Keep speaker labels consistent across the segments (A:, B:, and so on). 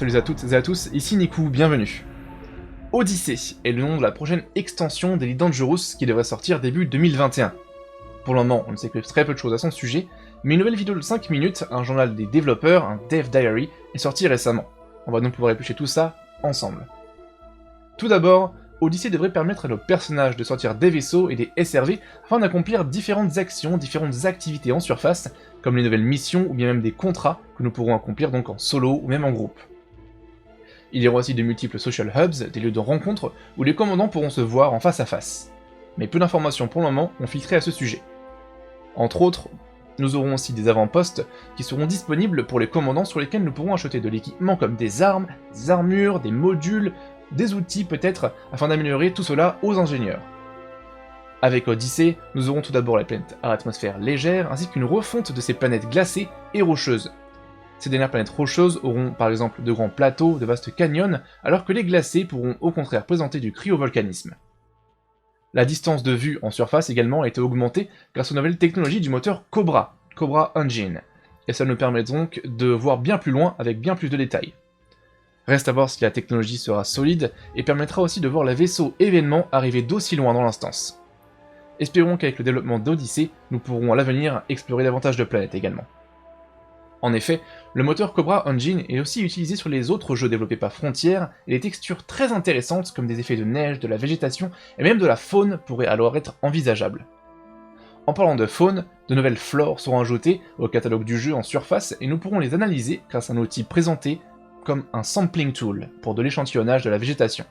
A: Salut à toutes et à tous, ici Niku, bienvenue. Odyssey est le nom de la prochaine extension d'Elite Dangerous qui devrait sortir début 2021. Pour le moment, on ne sait que très peu de choses à son sujet, mais une nouvelle vidéo de 5 minutes, un journal des développeurs, un Dev Diary, est sortie récemment. On va donc pouvoir éplucher tout ça ensemble. Tout d'abord, Odyssey devrait permettre à nos personnages de sortir des vaisseaux et des SRV afin d'accomplir différentes actions, différentes activités en surface, comme les nouvelles missions ou bien même des contrats que nous pourrons accomplir donc en solo ou même en groupe. Il y aura aussi de multiples social hubs, des lieux de rencontre, où les commandants pourront se voir en face à face. Mais peu d'informations pour le moment ont filtré à ce sujet. Entre autres, nous aurons aussi des avant-postes qui seront disponibles pour les commandants sur lesquels nous pourrons acheter de l'équipement comme des armes, des armures, des modules, des outils peut-être, afin d'améliorer tout cela aux ingénieurs. Avec Odyssey, nous aurons tout d'abord les planètes à atmosphère légère, ainsi qu'une refonte de ces planètes glacées et rocheuses. Ces dernières planètes rocheuses auront par exemple de grands plateaux, de vastes canyons, alors que les glacées pourront au contraire présenter du cryovolcanisme. La distance de vue en surface également a été augmentée grâce aux nouvelles technologies du moteur Cobra Engine, et ça nous permet donc de voir bien plus loin avec bien plus de détails. Reste à voir si la technologie sera solide et permettra aussi de voir les vaisseaux événements arriver d'aussi loin dans l'instance. Espérons qu'avec le développement d'Odyssey, nous pourrons à l'avenir explorer davantage de planètes également. En effet, le moteur Cobra Engine est aussi utilisé sur les autres jeux développés par Frontier, et les textures très intéressantes comme des effets de neige, de la végétation et même de la faune pourraient alors être envisageables. En parlant de faune, de nouvelles flores seront ajoutées au catalogue du jeu en surface et nous pourrons les analyser grâce à un outil présenté comme un sampling tool pour de l'échantillonnage de la végétation.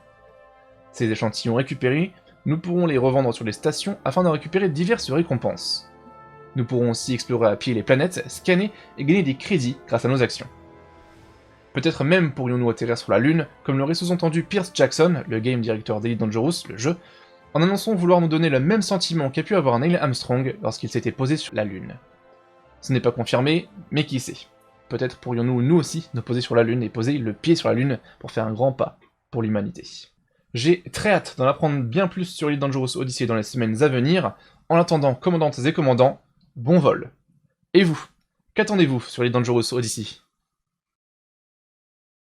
A: Ces échantillons récupérés, nous pourrons les revendre sur les stations afin de récupérer diverses récompenses. Nous pourrons aussi explorer à pied les planètes, scanner et gagner des crédits grâce à nos actions. Peut-être même pourrions-nous atterrir sur la Lune, comme l'aurait sous-entendu Pierce Jackson, le game director d'Elite Dangerous, le jeu, en annonçant vouloir nous donner le même sentiment qu'a pu avoir Neil Armstrong lorsqu'il s'était posé sur la Lune. Ce n'est pas confirmé, mais qui sait. Peut-être pourrions-nous nous aussi nous poser sur la Lune et poser le pied sur la Lune pour faire un grand pas pour l'humanité. J'ai très hâte d'en apprendre bien plus sur Elite Dangerous Odyssey dans les semaines à venir. En attendant, commandantes et commandants, bon vol. Et vous, qu'attendez-vous sur Elite Dangerous Odyssey ?